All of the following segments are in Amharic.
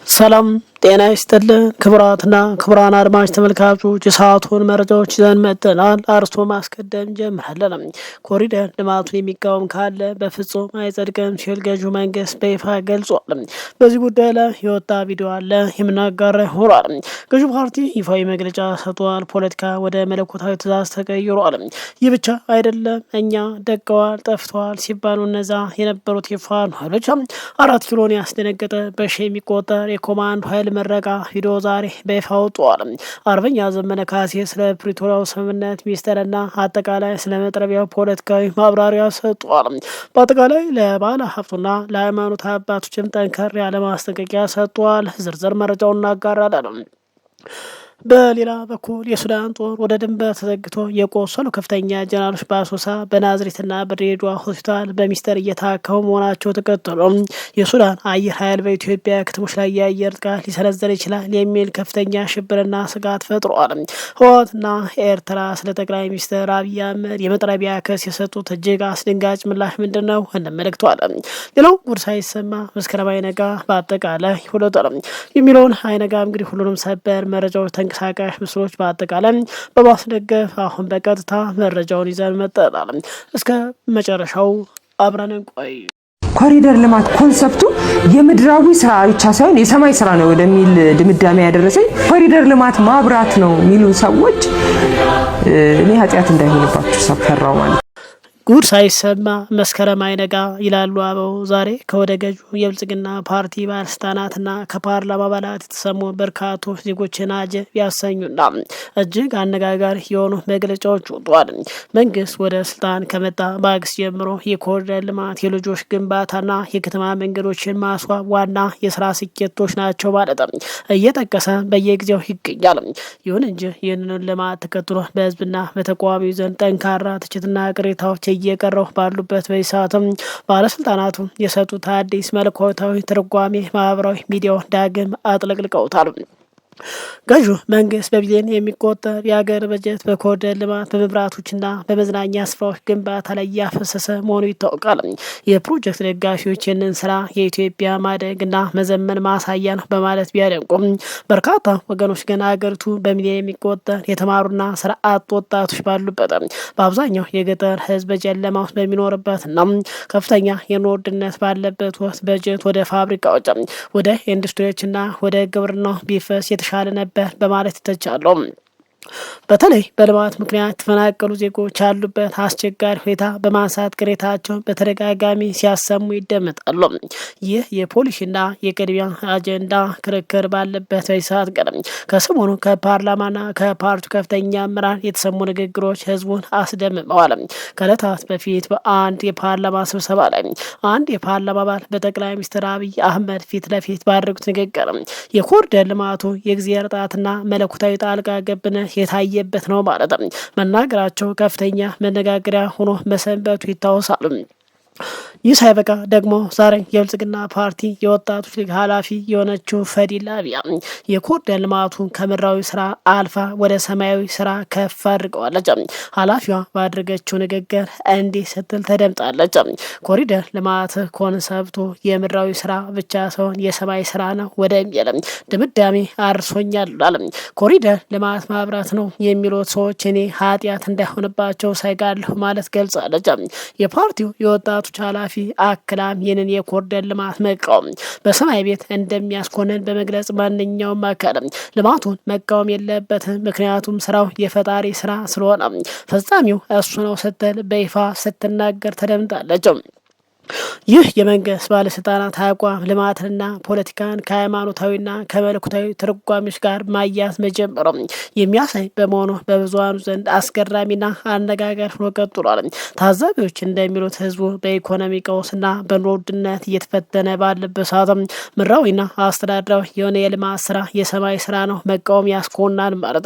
ሰላም ጤና ይስጥልን ክቡራትና ክቡራን አድማጭ ተመልካቾች የሰዓቱን መረጃዎች ይዘን መጥተናል። አርስቶ ማስቀደም ጀምራለን። ኮሪደር ልማቱን የሚቃወም ካለ በፍጹም አይጸድቅም ሲል ገዢው መንግስት በይፋ ገልጿል። በዚህ ጉዳይ ላይ የወጣ ቪዲዮ አለ የምናጋራ ይሆናል። ገዢው ፓርቲ ይፋዊ መግለጫ ሰጥቷል። ፖለቲካ ወደ መለኮታዊ ትእዛዝ ተቀይሯል። ይህ ብቻ አይደለም። እኛ ደቀዋል ጠፍተዋል ሲባሉ እነዛ የነበሩት የፋኖ ኃይሎች 4 ኪሎን ያስደነገጠ በሺ የሚቆጠር የኮማንዶ ኃይል መረቃ ቪዲዮ ዛሬ በይፋ ወጥቷል። አርበኛ ዘመነ ካሴ ስለ ፕሪቶሪያው ስምምነት ሚስጥርና አጠቃላይ ስለ መጥረቢያው ፖለቲካዊ ማብራሪያ ሰጥቷል። በአጠቃላይ ለባለ ሀብቱና ለሃይማኖት አባቶችም ጠንከር ያለ ማስጠንቀቂያ ሰጥቷል። ዝርዝር መረጃውን እናጋራለን። በሌላ በኩል የሱዳን ጦር ወደ ድንበር ተዘግቶ የቆሰሉ ከፍተኛ ጀነራሎች በአሶሳ በናዝሬትና በድሬዳዋ ሆስፒታል በሚስጥር እየታከሙ መሆናቸው ተከትሎ የሱዳን አየር ኃይል በኢትዮጵያ ከተሞች ላይ የአየር ጥቃት ሊሰነዘር ይችላል የሚል ከፍተኛ ሽብርና ስጋት ፈጥሯል። ህወሓትና ኤርትራ ስለ ጠቅላይ ሚኒስትር አብይ አህመድ የመጥረቢያ ክስ የሰጡት እጅግ አስደንጋጭ ምላሽ ምንድን ነው? እንመለከተዋለን። ሌላው ጉድ ሳይሰማ መስከረም አይነጋ በአጠቃላይ ሁለቱ የሚለውን አይነጋ እንግዲህ ሁሉንም ሰበር መረጃዎች ተንቀሳቃሽ ምስሎች በአጠቃላይ በማስደገፍ አሁን በቀጥታ መረጃውን ይዘን መጥተናል። እስከ መጨረሻው አብረን እንቆይ። ኮሪደር ልማት ኮንሰፕቱ የምድራዊ ስራ ብቻ ሳይሆን የሰማይ ስራ ነው ወደሚል ድምዳሜ ያደረሰኝ ኮሪደር ልማት ማብራት ነው የሚሉ ሰዎች እኔ ኃጢአት እንዳይሆንባቸው ሰፈራው ማለት ጉድ ሳይሰማ መስከረም አይነጋ ይላሉ አበው። ዛሬ ከወደ ገዢው የብልጽግና ፓርቲ ባለስልጣናትና ከፓርላማ አባላት የተሰሙ በርካቶች ዜጎችን አጀብ ያሰኙና እጅግ አነጋጋሪ የሆኑ መግለጫዎች ወጥቷል። መንግስት ወደ ስልጣን ከመጣ ማግስት ጀምሮ የኮሪደር ልማት፣ የልጆች ግንባታና የከተማ መንገዶችን ማስዋብ ዋና የስራ ስኬቶች ናቸው ማለት እየጠቀሰ በየጊዜው ይገኛል። ይሁን እንጂ ይህንን ልማት ተከትሎ በህዝብና በተቃዋሚው ዘንድ ጠንካራ ትችትና ቅሬታዎች እየቀረው ባሉበት በዚህ ሰዓትም ባለስልጣናቱ የሰጡት አዲስ መለኮታዊ ትርጓሜ ማህበራዊ ሚዲያው ዳግም አጥለቅልቀውታል። ገዢው መንግስት በቢሊዮን የሚቆጠር የሀገር በጀት በኮሪደር ልማት በመብራቶችና በመዝናኛ ስፍራዎች ግንባታ ላይ እያፈሰሰ መሆኑ ይታወቃል። የፕሮጀክት ደጋፊዎች ይህንን ስራ የኢትዮጵያ ማደግና መዘመን ማሳያ ነው በማለት ቢያደንቁም በርካታ ወገኖች ግን ሀገሪቱ በሚሊዮን የሚቆጠር የተማሩና ስራ አጥ ወጣቶች ባሉበት በአብዛኛው የገጠር ህዝብ በጨለማ ውስጥ በሚኖርበትና ከፍተኛ የኑሮ ውድነት ባለበት ወቅት በጀት ወደ ፋብሪካዎች፣ ወደ ኢንዱስትሪዎችና ወደ ግብርናው ቢፈስ የተሻለ ነበር በማለት ይተቻሉ። በተለይ በልማት ምክንያት የተፈናቀሉ ዜጎች ያሉበት አስቸጋሪ ሁኔታ በማንሳት ቅሬታቸውን በተደጋጋሚ ሲያሰሙ ይደመጣሉ። ይህ የፖሊሲና የቅድሚያ አጀንዳ ክርክር ባለበት ሰዓት ቀደም ከሰሞኑ ከፓርላማና ከፓርቲው ከፍተኛ አመራር የተሰሙ ንግግሮች ህዝቡን አስደምመዋል። ከዕለታት በፊት በአንድ የፓርላማ ስብሰባ ላይ አንድ የፓርላማ አባል በጠቅላይ ሚኒስትር አብይ አህመድ ፊት ለፊት ባደረጉት ንግግር የኮሪደር ልማቱ የእግዚአብሔር ጣትና መለኮታዊ ጣልቃ ገብነት የታየበት ነው ማለት መናገራቸው ከፍተኛ መነጋገሪያ ሆኖ መሰንበቱ ይታወሳል። ይህ ሳይበቃ ደግሞ ዛሬ የብልጽግና ፓርቲ የወጣቶች ሊግ ኃላፊ የሆነችው ፈዲላ አብያ የኮሪደር ልማቱን ከምድራዊ ስራ አልፋ ወደ ሰማያዊ ስራ ከፍ አድርገዋለች። ኃላፊዋ ባደረገችው ንግግር እንዲህ ስትል ተደምጣለች። ኮሪደር ልማት ኮንሰፕቱ የምድራዊ ስራ ብቻ ሳይሆን የሰማይ ስራ ነው ወደሚል ድምዳሜ አርሶኛል አለ። ኮሪደር ልማት ማብራት ነው የሚሉት ሰዎች እኔ ኃጢአት እንዳይሆንባቸው ሳይጋለሁ ማለት ገልጻለች። የፓርቲው የወጣቶች ኃላፊ አክላም ይህንን የኮሪደር ልማት መቃወም በሰማይ ቤት እንደሚያስኮንን በመግለጽ ማንኛውም አካል ልማቱን መቃወም የለበትም፣ ምክንያቱም ስራው የፈጣሪ ስራ ስለሆነ ፈጻሚው እሱ ነው ስትል በይፋ ስትናገር ተደምጣለች። ይህ የመንግስት ባለስልጣናት አቋም ልማትንና ፖለቲካን ከሃይማኖታዊና ከመለኮታዊ ትርጓሜዎች ጋር ማያዝ መጀመሩ የሚያሳይ በመሆኑ በብዙሃኑ ዘንድ አስገራሚና አነጋጋሪ ሆኖ ቀጥሏል። ታዛቢዎች እንደሚሉት ህዝቡ በኢኮኖሚ ቀውስና በኑሮ ውድነት እየተፈተነ ባለበት ሰዓት ምድራዊና አስተዳደራዊ የሆነ የልማት ስራ የሰማይ ስራ ነው መቃወም ያስኮናል ማለት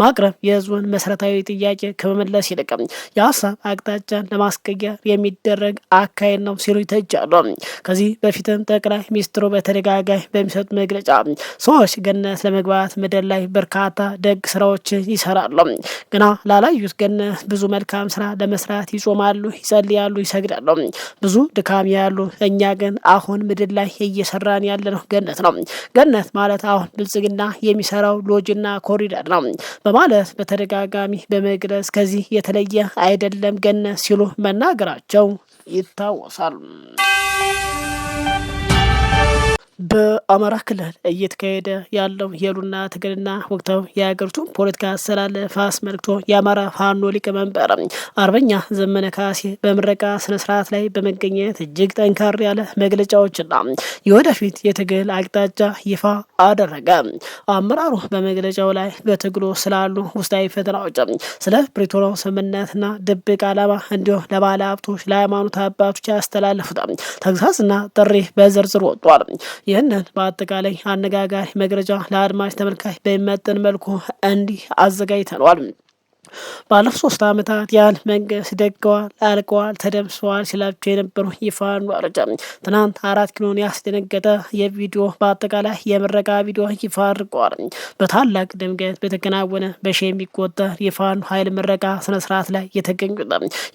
ማቅረብ የህዝቡን መሰረታዊ ጥያቄ ከመመለስ ይልቅ የሀሳብ አቅጣጫን ለማስቀየር የሚደረግ አካሄድ ነው ሲሉ ይተቻሉ። ከዚህ በፊትም ጠቅላይ ሚኒስትሩ በተደጋጋሚ በሚሰጡት መግለጫ ሰዎች ገነት ለመግባት ምድር ላይ በርካታ ደግ ስራዎችን ይሰራሉ። ግና ላላዩት ገነት ብዙ መልካም ስራ ለመስራት ይጾማሉ፣ ይጸልያሉ፣ ይሰግዳሉ። ብዙ ድካም ያሉ እኛ ግን አሁን ምድር ላይ እየሰራን ያለነው ገነት ነው። ገነት ማለት አሁን ብልጽግና የሚሰራው ሎጅና ኮሪደር ነው በማለት በተደጋጋሚ በመግለጽ ከዚህ የተለየ አይደለም ገነት ሲሉ መናገራቸው ይታወሳል። በአማራ ክልል እየተካሄደ ያለው የሉና ትግልና ወቅታዊ የሀገሪቱን ፖለቲካ አሰላለፍ አስመልክቶ የአማራ ፋኖ ሊቀመንበር አርበኛ ዘመነ ካሴ በምረቃ ስነስርዓት ላይ በመገኘት እጅግ ጠንካራ ያለ መግለጫዎችና የወደፊት የትግል አቅጣጫ ይፋ አደረገ። አመራሩ በመግለጫው ላይ በትግሉ ስላሉ ውስጣዊ ፈተናዎች፣ ስለ ፕሪቶሪያው ስምምነትና ድብቅ ዓላማ እንዲሁም ለባለ ሀብቶች፣ ለሃይማኖት አባቶች ያስተላለፉት ተግሳጽና ጥሪ በዝርዝር ወጥቷል። ይህንን በአጠቃላይ አነጋጋሪ መግለጫ ለአድማጭ ተመልካች በሚመጥን መልኩ እንዲህ አዘጋጅተነዋል። ባለፉት 3 ዓመታት ያህል መንግስት ደገዋል፣ አልቀዋል፣ ተደምስሰዋል ሲላቸው የነበሩ የፋኖ አረጃ ትናንት 4 ኪሎን ያስደነገጠ የቪዲዮ በአጠቃላይ የምረቃ ቪዲዮ ይፋ አድርገዋል። በታላቅ ድምቀት በተከናወነ በሺ የሚቆጠር የፋኖ ኃይል ምረቃ ስነስርዓት ላይ የተገኙት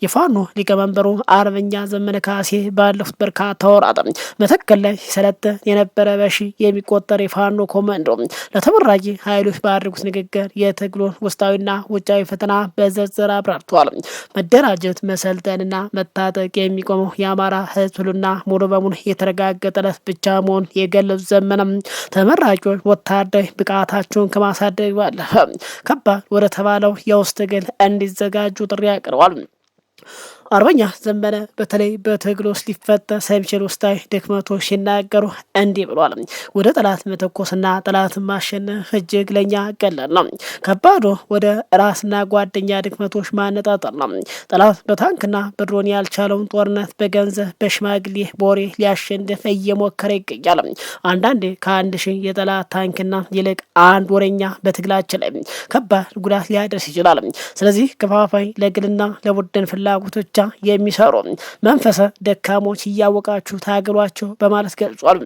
የፋኖ ሊቀመንበሩ አርበኛ ዘመነ ካሴ ባለፉት በርካታ ወራት መተከል ላይ ሲሰለጥን የነበረ በሺ የሚቆጠር የፋኖ ኮማንዶ ለተመራቂ ኃይሎች ባደረጉት ንግግር የትግሉን ውስጣዊና ውጫዊ ፈተና በዝርዝር አብራርተዋል። መደራጀት፣ መሰልጠንና መታጠቅ የሚቆመው የአማራ ህዝብ ህልውና ሙሉ በሙሉ የተረጋገጠለት ብቻ መሆኑን የገለጹ ዘመነ ተመራቂዎች ወታደራዊ ብቃታቸውን ከማሳደግ ባለፈ ከባድ ወደ ተባለው የውስጥ ትግል እንዲዘጋጁ ጥሪ አቅርበዋል። አርበኛ ዘመነ በተለይ በትግል ውስጥ ሊፈጠር ስለሚችል ውስጣዊ ድክመቶች ሲናገሩ እንዲህ ብሏል። ወደ ጠላት መተኮስና ጠላትን ማሸነፍ እጅግ ለኛ ቀላል ነው። ከባዱ ወደ ራስና ጓደኛ ድክመቶች ማነጣጠር ነው። ጠላት በታንክና በድሮን ያልቻለውን ጦርነት በገንዘብ በሽማግሌ ቦሬ ሊያሸንፍ እየሞከረ ይገኛል። አንዳንዴ ከ1000 የጠላት ታንክና ይልቅ አንድ ወረኛ በትግላችን ላይ ከባድ ጉዳት ሊያደርስ ይችላል። ስለዚህ ከፋፋይ ለግልና ለቡድን ፍላጎቶች የሚሰሩ መንፈሰ ደካሞች እያወቃችሁ ታገሏቸው በማለት ገልጿል።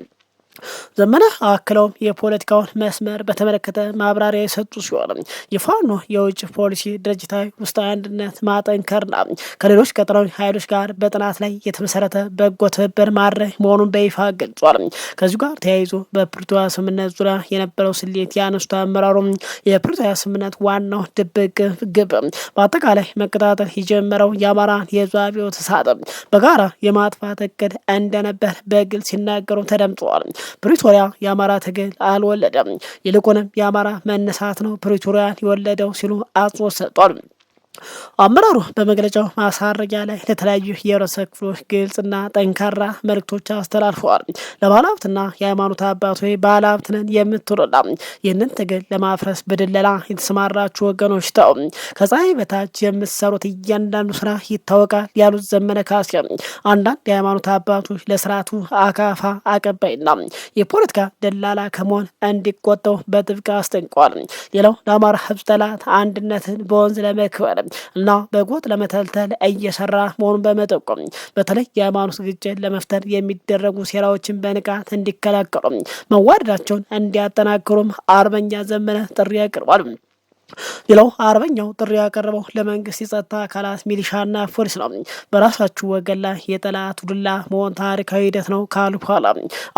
ዘመነ አክለውም የፖለቲካውን መስመር በተመለከተ ማብራሪያ የሰጡ ሲሆን የፋኖ የውጭ ፖሊሲ ድርጅታዊ ውስጣዊ አንድነት ማጠንከርና ከሌሎች ቀጠናዊ ኃይሎች ጋር በጥናት ላይ የተመሰረተ በጎ ትብብር ማድረግ መሆኑን በይፋ ገልጿል። ከዚሁ ጋር ተያይዞ በፕሪቶሪያ ስምምነት ዙሪያ የነበረው ስሌት ያነሱት አመራሩ የፕሪቶሪያ ስምምነት ዋናው ድብቅ ግብ በአጠቃላይ መቀጣጠል የጀመረው የአማራን የህዝብ አብዮት እሳት በጋራ የማጥፋት እቅድ እንደነበር በግልጽ ሲናገሩ ተደምጠዋል። ፕሪቶሪያ የአማራ ትግል አልወለደም፣ ይልቁንም የአማራ መነሳት ነው ፕሪቶሪያን የወለደው ሲሉ አጽንኦት ሰጥቷል። አመራሩ በመግለጫው ማሳረጊያ ላይ ለተለያዩ የህብረተሰብ ክፍሎች ግልጽና ጠንካራ መልእክቶች አስተላልፈዋል። ለባለሀብትና የሃይማኖት አባቶች ባለሀብት ነን የምትሉና ይህንን ትግል ለማፍረስ በድለላ የተሰማራችሁ ወገኖች ተው፣ ከፀሐይ በታች የምትሰሩት እያንዳንዱ ስራ ይታወቃል ያሉት ዘመነ ካሴ አንዳንድ የሃይማኖት አባቶች ለስርዓቱ አካፋ አቀባይና የፖለቲካ ደላላ ከመሆን እንዲቆጠው በጥብቅ አስጠንቀዋል። ሌላው ለአማራ ህዝብ ጠላት አንድነትን በወንዝ ለመክበር እና በጎጥ ለመተልተል እየሰራ መሆኑን በመጠቆም በተለይ የሃይማኖት ግጭት ለመፍጠር የሚደረጉ ሴራዎችን በንቃት እንዲከላከሉ መዋደዳቸውን እንዲያጠናክሩም አርበኛ ዘመነ ጥሪ ያቀርባል። ሌላው አርበኛው ጥሪ ያቀረበው ለመንግስት የጸጥታ አካላት ሚሊሻና ፖሊስ ነው። በራሳችሁ ወገን ላይ የጠላት ዱላ መሆን ታሪካዊ ሂደት ነው ካሉ በኋላ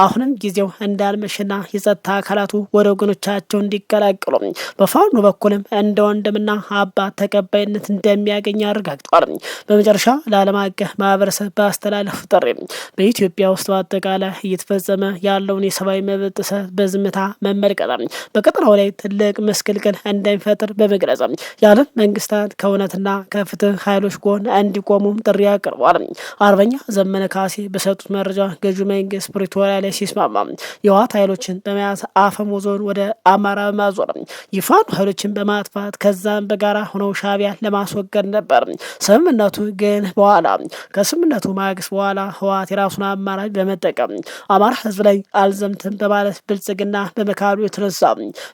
አሁንም ጊዜው እንዳልመሸና የጸጥታ አካላቱ ወደ ወገኖቻቸው እንዲቀላቀሉ በፋኖ በኩልም እንደ ወንድምና አባት ተቀባይነት እንደሚያገኝ አረጋግጧል። በመጨረሻ ለዓለም አቀፍ ማህበረሰብ ባስተላለፉ ጥሪ በኢትዮጵያ ውስጥ በአጠቃላይ እየተፈጸመ ያለውን የሰብአዊ መብት ጥሰት በዝምታ መመልከት በቀጠናው ላይ ትልቅ ምስቅልቅል እንደሚፈጥር በመግለጽ የዓለም መንግስታት ከእውነትና ከፍትህ ኃይሎች ጎን እንዲቆሙም ጥሪ አቅርበዋል። አርበኛ ዘመነ ካሴ በሰጡት መረጃ ገዢው መንግስት ፕሪቶሪያ ላይ ሲስማማ የህወሓት ኃይሎችን በመያዝ አፈሙዞን ወደ አማራ በማዞር የፋኖ ኃይሎችን በማጥፋት ከዛም በጋራ ሆነው ሻዕቢያን ለማስወገድ ነበር። ስምምነቱ ግን ከስምምነቱ ማግስት በኋላ ህወሓት የራሱን አማራጭ በመጠቀም አማራ ህዝብ ላይ አልዘምትም በማለት ብልጽግና በመካዱ የተነሳ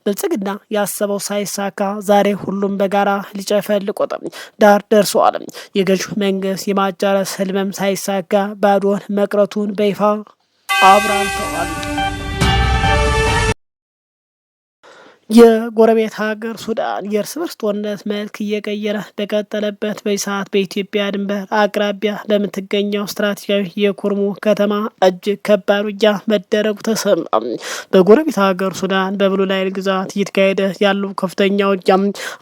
ብልጽግና ያሰበው ሳይሳካ ዛሬ ሁሉም በጋራ ሊጨፈልቁት ዳር ደርሰዋል። የገዢው መንግስት የማጫረስ ህልምም ሳይሳካ ባዶን መቅረቱን በይፋ አብራርተዋል። የጎረቤት ሀገር ሱዳን የእርስ በርስ ጦርነት መልክ እየቀየረ በቀጠለበት በዚህ ሰዓት በኢትዮጵያ ድንበር አቅራቢያ በምትገኘው ስትራቴጂያዊ የኩርሙ ከተማ እጅግ ከባድ ውጊያ መደረጉ ተሰማ። በጎረቤት ሀገር ሱዳን በብሉ ናይል ግዛት እየተካሄደ ያለው ከፍተኛ ውጊያ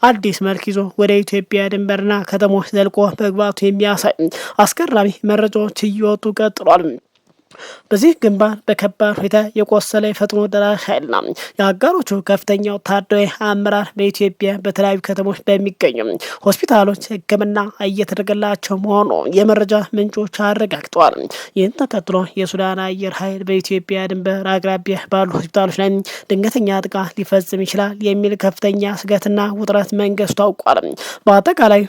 አዲስ መልክ ይዞ ወደ ኢትዮጵያ ድንበርና ከተሞች ዘልቆ መግባቱ የሚያሳይ አስገራሚ መረጃዎች እየወጡ ቀጥሏል። በዚህ ግንባር በከባድ ሁኔታ የቆሰለ የፈጥኖ ደራሽ ኃይልና የአጋሮቹ ከፍተኛ ወታደራዊ አመራር በኢትዮጵያ በተለያዩ ከተሞች በሚገኙ ሆስፒታሎች ሕክምና እየተደረገላቸው መሆኑ የመረጃ ምንጮች አረጋግጠዋል። ይህን ተከትሎ የሱዳን አየር ኃይል በኢትዮጵያ ድንበር አቅራቢያ ባሉ ሆስፒታሎች ላይ ድንገተኛ ጥቃት ሊፈጽም ይችላል የሚል ከፍተኛ ስጋትና ውጥረት መንግስቱ ታውቋል። በአጠቃላይ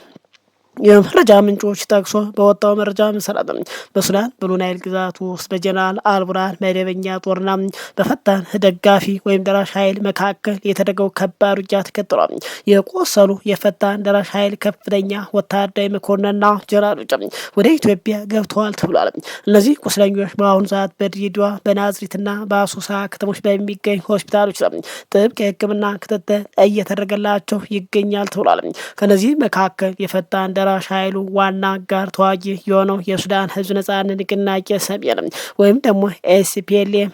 የመረጃ ምንጮች ጠቅሶ በወጣው መረጃ መሰረት በሱዳን ብሉ ናይል ግዛት ውስጥ በጀነራል አልቡርሃን መደበኛ ጦርና በፈጣን ደጋፊ ወይም ደራሽ ኃይል መካከል የተደረገው ከባድ ውጊያ ተከትሏል። የቆሰሉ የፈጣን ደራሽ ኃይል ከፍተኛ ወታደራዊ መኮንንና ጀነራሎች ወደ ኢትዮጵያ ገብተዋል ተብሏል። እነዚህ ቁስለኞች በአሁኑ ሰዓት በድሬዳዋ በናዝሬትና በአሶሳ ከተሞች በሚገኝ ሆስፒታሎች ጥብቅ የሕክምና ክትትል እየተደረገላቸው ይገኛል ተብሏል። ከነዚህ መካከል የፈጣን ደራሽ ኃይሉ ዋና አጋር ተዋጊ የሆነው የሱዳን ህዝብ ነጻነት ንቅናቄ ሰሜን ወይም ደግሞ ኤስፒኤልኤም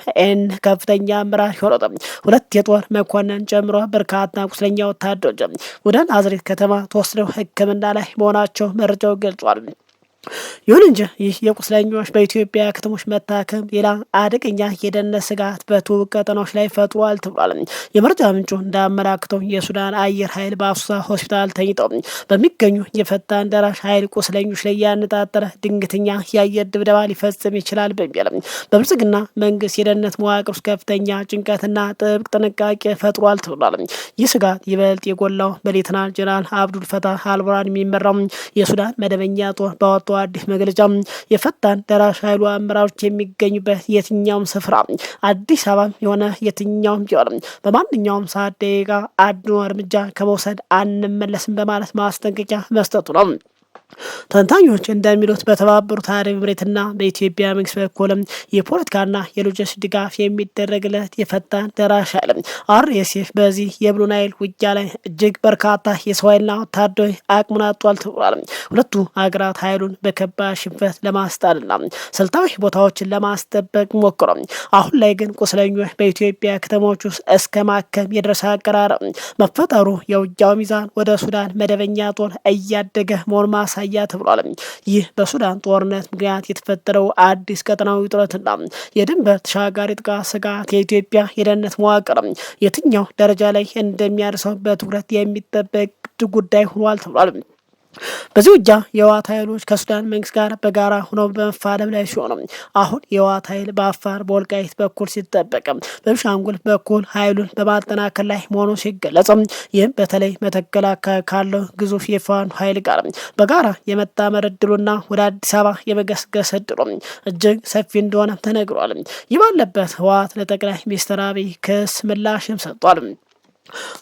ከፍተኛ አመራር የሆነው ሁለት የጦር መኮንን ጨምሮ በርካታ ቁስለኛ ወታደሮች ወደ ናዝሬት ከተማ ተወስደው ሕክምና ላይ መሆናቸው መረጃው ገልጿል። ይሁን እንጂ ይህ የቁስለኞች በኢትዮጵያ ከተሞች መታከም ሌላ አደገኛ የደህንነት ስጋት በትውቅ ቀጠናዎች ላይ ፈጥሯል ተብሏል። የመረጃ ምንጩ እንዳመላክተው የሱዳን አየር ኃይል በአሶሳ ሆስፒታል ተኝተው በሚገኙ የፈጣን ደራሽ ኃይል ቁስለኞች ላይ ያነጣጠረ ድንገተኛ የአየር ድብደባ ሊፈጽም ይችላል በሚል በብልጽግና መንግስት የደህንነት መዋቅር ውስጥ ከፍተኛ ጭንቀትና ጥብቅ ጥንቃቄ ፈጥሯል ተብሏል። ይህ ስጋት ይበልጥ የጎላው በሌተናል ጀነራል አብዱል ፈታህ አልቡርሃን የሚመራው የሱዳን መደበኛ ጦር ባወጣው አዲስ መግለጫ የፈጣን ደራሽ ኃይሉ አመራሮች የሚገኙበት የትኛውም ስፍራ አዲስ አበባ የሆነ የትኛውም ቢሆን በማንኛውም ሰዓት ደቂቃ አድኖ እርምጃ ከመውሰድ አንመለስም በማለት ማስጠንቀቂያ መስጠቱ ነው። ተንታኞች እንደሚሉት በተባበሩት አረብ ኤሚሬትና በኢትዮጵያ መንግስት በኩልም የፖለቲካና የሎጂስቲክስ ድጋፍ የሚደረግለት የፈጣን ደራሽ ኃይል አርኤስኤፍ በዚህ የብሉ ናይል ውጊያ ላይ እጅግ በርካታ የሰው ኃይልና ወታደራዊ አቅሙን አጥቷል ተብሏል። ሁለቱ ሀገራት ኃይሉን በከባድ ሽንፈት ለማስጣልና ስልታዊ ቦታዎችን ለማስጠበቅ ሞክረው አሁን ላይ ግን ቁስለኞች በኢትዮጵያ ከተሞች ውስጥ እስከ ማከም የደረሰ አቀራረብ መፈጠሩ የውጊያው ሚዛን ወደ ሱዳን መደበኛ ጦር እያደገ መሆኑን ማሳያ ተብሏል። ይህ በሱዳን ጦርነት ምክንያት የተፈጠረው አዲስ ቀጠናዊ ውጥረትና የድንበር ተሻጋሪ ጥቃት ስጋት የኢትዮጵያ የደህንነት መዋቅር የትኛው ደረጃ ላይ እንደሚያደርሰው በትኩረት የሚጠበቅ ጉዳይ ሆኗል ተብሏል። በዚህ ውጊያ የህወሓት ኃይሎች ከሱዳን መንግስት ጋር በጋራ ሆነው በመፋለም ላይ ሲሆኑ አሁን የህወሓት ኃይል በአፋር በወልቃይት በኩል ሲጠበቅ በቤኒሻንጉል በኩል ኃይሉን በማጠናከር ላይ መሆኑ ሲገለጽ ይህም በተለይ መተከል አካባቢ ካለው ግዙፍ የፋኖ ኃይል ጋር በጋራ የመጣመር እድሉና ወደ አዲስ አበባ የመገስገስ እድሉ እጅግ ሰፊ እንደሆነ ተነግሯል። ይህ ባለበት ህወሓት ለጠቅላይ ሚኒስትር አብይ ክስ ምላሽም ሰጥቷል።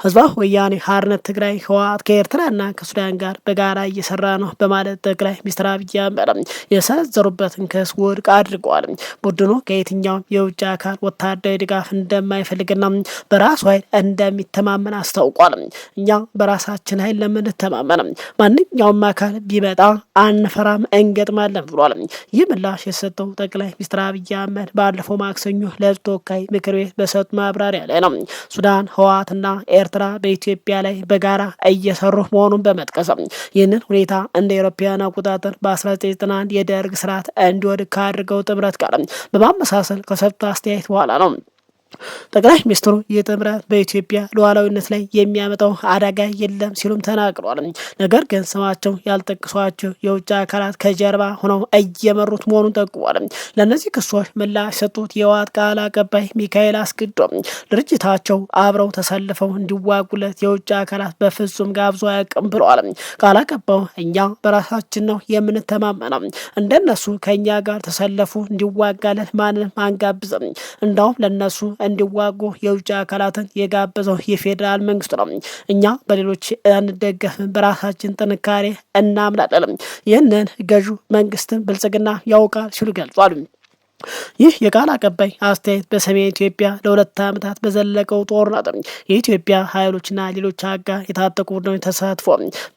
ህዝባዊ ወያኔ ሓርነት ትግራይ ህወሓት ከኤርትራና ከሱዳን ጋር በጋራ እየሰራ ነው በማለት ጠቅላይ ሚኒስትር አብይ አህመድ የሰነዘሩበትን ክስ ውድቅ አድርገዋል። ቡድኑ ከየትኛውም የውጭ አካል ወታደራዊ ድጋፍ እንደማይፈልግና በራሱ ኃይል እንደሚተማመን አስታውቋል። እኛ በራሳችን ኃይል ለምንተማመን ማንኛውም አካል ቢመጣ አንፈራም እንገጥማለን ብሏል። ይህ ምላሽ የሰጠው ጠቅላይ ሚኒስትር አብይ አህመድ ባለፈው ማክሰኞ ለህዝብ ተወካዮች ምክር ቤት በሰጡ ማብራሪያ ላይ ነው። ሱዳን ህወሓትና ኤርትራ በኢትዮጵያ ላይ በጋራ እየሰሩ መሆኑን በመጥቀስ ይህንን ሁኔታ እንደ አውሮፓውያን አቆጣጠር በ1991 የደርግ ስርዓት እንዲወድቅ ካደረገው ጥምረት ጋር በማመሳሰል ከሰጡት አስተያየት በኋላ ነው። ጠቅላይ ሚኒስትሩ ይህ ጥምረት በኢትዮጵያ ሉዓላዊነት ላይ የሚያመጣው አደጋ የለም ሲሉም ተናግረዋል። ነገር ግን ስማቸው ያልጠቀሷቸው የውጭ አካላት ከጀርባ ሆነው እየመሩት መሆኑን ጠቁሟል። ለእነዚህ ክሶች ምላሽ የሰጡት የህወሓት ቃል አቀባይ ሚካኤል አስገዶም ድርጅታቸው አብረው ተሰልፈው እንዲዋጉለት የውጭ አካላት በፍጹም ጋብዞ አያውቅም ብለዋል። ቃል አቀባዩ እኛ በራሳችን ነው የምንተማመነው፣ እንደነሱ ከእኛ ጋር ተሰለፉ እንዲዋጋለን ማንንም አንጋብዝም፣ እንዳውም ለነሱ እንዲዋጉ የሚዋጉ የውጭ አካላትን የጋበዘው የፌዴራል መንግስቱ ነው። እኛ በሌሎች አንደገፍም፣ በራሳችን ጥንካሬ እናምናለን። ይህንን ገዢው መንግስትን ብልጽግና ያውቃል ሲሉ ገልጿል። ይህ የቃል አቀባይ አስተያየት በሰሜን ኢትዮጵያ ለ2 ዓመታት በዘለቀው ጦርነት የኢትዮጵያ ኃይሎችና ሌሎች አጋር የታጠቁ ቡድኖች ተሳትፎ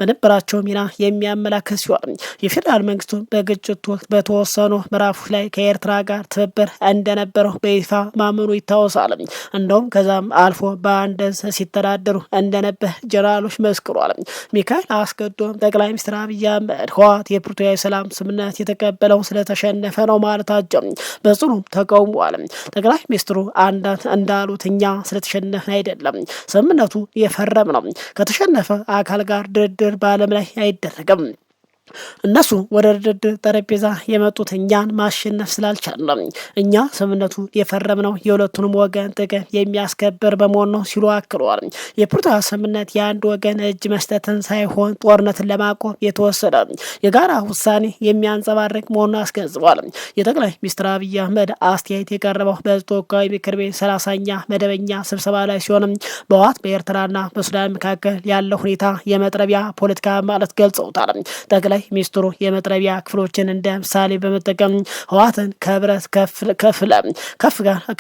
በነበራቸው ሚና የሚያመላክት ሲሆን የፌዴራል መንግስቱ በግጭቱ ወቅት በተወሰኑ ምዕራፎች ላይ ከኤርትራ ጋር ትብብር እንደነበረው በይፋ ማመኑ ይታወሳል። እንደውም ከዛም አልፎ በአንድነት ሲተዳደሩ እንደነበር ጀነራሎች መስክሯል። ሚካኤል አስገዶም ጠቅላይ ሚኒስትር አብይ አህመድ ህወሓት የፕሪቶሪያ የሰላም ስምምነት የተቀበለው ስለተሸነፈ ነው ማለታቸው በጽኑ ተቃውሟል። ጠቅላይ ሚኒስትሩ እንዳሉት እኛ ስለተሸነፈ አይደለም ስምምነቱ የፈረም ነው። ከተሸነፈ አካል ጋር ድርድር በዓለም ላይ አይደረግም። እነሱ ወደ ድርድር ጠረጴዛ የመጡት እኛን ማሸነፍ ስላልቻሉ ነው። እኛ ስምምነቱ የፈረምነው የሁለቱንም ወገን ጥቅም የሚያስከብር በመሆን ነው ሲሉ አክለዋል። የፕሪቶሪያ ስምምነት የአንድ ወገን እጅ መስጠትን ሳይሆን ጦርነትን ለማቆም የተወሰደ የጋራ ውሳኔ የሚያንጸባርቅ መሆኑን አስገንዝበዋል። የጠቅላይ ሚኒስትር አብይ አህመድ አስተያየት የቀረበው በሕዝብ ተወካዮች ምክር ቤት 30ኛ መደበኛ ስብሰባ ላይ ሲሆንም በህወሓት በኤርትራና በሱዳን መካከል ያለው ሁኔታ የመጥረቢያ ፖለቲካ ማለት ገልጸውታል። ጠቅላይ ሚኒስትሩ የመጥረቢያ ክፍሎችን እንደ ምሳሌ በመጠቀም ህወሓትን ከብረት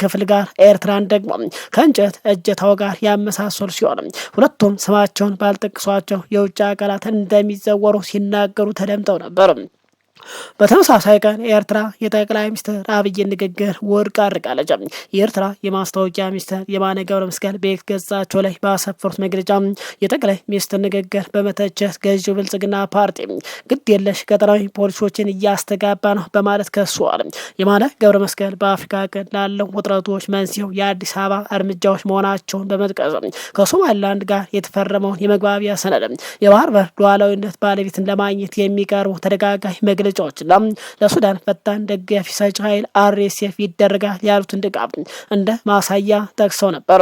ክፍል ጋር ኤርትራን ደግሞ ከእንጨት እጀታው ጋር ያመሳሰሉ ሲሆን ሁለቱም ስማቸውን ባልጠቅሷቸው የውጭ አካላት እንደሚዘወሩ ሲናገሩ ተደምጠው ነበር። በተመሳሳይ ቀን ኤርትራ የጠቅላይ ሚኒስትር አብይ ንግግር ውድቅ አድርጋለች። የኤርትራ የማስታወቂያ ሚኒስትር የማነ ገብረመስቀል በኤክስ ገጻቸው ላይ ባሰፈሩት መግለጫ የጠቅላይ ሚኒስትር ንግግር በመተቸት ገዢው ብልጽግና ፓርቲ ግድ የለሽ ቀጠናዊ ፖሊሲዎችን እያስተጋባ ነው በማለት ከሷል። የማነ ገብረመስቀል በአፍሪካ ቀንድ ላለው ውጥረቶች መንስኤው የአዲስ አበባ እርምጃዎች መሆናቸውን በመጥቀስ ከሶማሊላንድ ጋር የተፈረመውን የመግባቢያ ሰነድ የባህር በር ሉዓላዊነት ባለቤትን ለማግኘት የሚቀርቡ ተደጋጋሚ መግለጫ ለሱዳን ፈጣን ደጋፊ ሰጪ ኃይል RSF ይደረጋል ያሉትን ድጋፍ እንደ ማሳያ ጠቅሰው ነበር።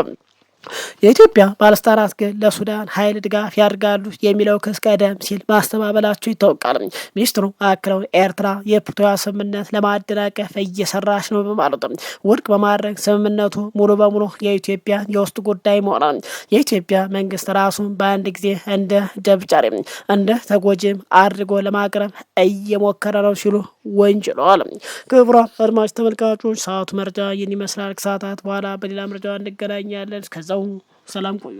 የኢትዮጵያ ባለስልጣናት ግን ለሱዳን ኃይል ድጋፍ ያደርጋሉ የሚለው ክስ ቀደም ሲል ማስተባበላቸው ይታወቃል። ሚኒስትሩ አክለው ኤርትራ የፕሪቶሪያ ስምምነት ለማደናቀፍ እየሰራች ነው በማለት ውድቅ በማድረግ ስምምነቱ ሙሉ በሙሉ የኢትዮጵያ የውስጥ ጉዳይ መሆኑን የኢትዮጵያ መንግስት ራሱን በአንድ ጊዜ እንደ ጨብጫሪ እንደ ተጎጂም አድርጎ ለማቅረብ እየሞከረ ነው ሲሉ ወንጅለዋል። ክቡራን አድማጭ ተመልካቾች ሰዓቱ መረጃ ይህን ይመስላል። ከሰዓታት በኋላ በሌላ መረጃ እንገናኛለን። እስከዛው ሰላም ቆዩ።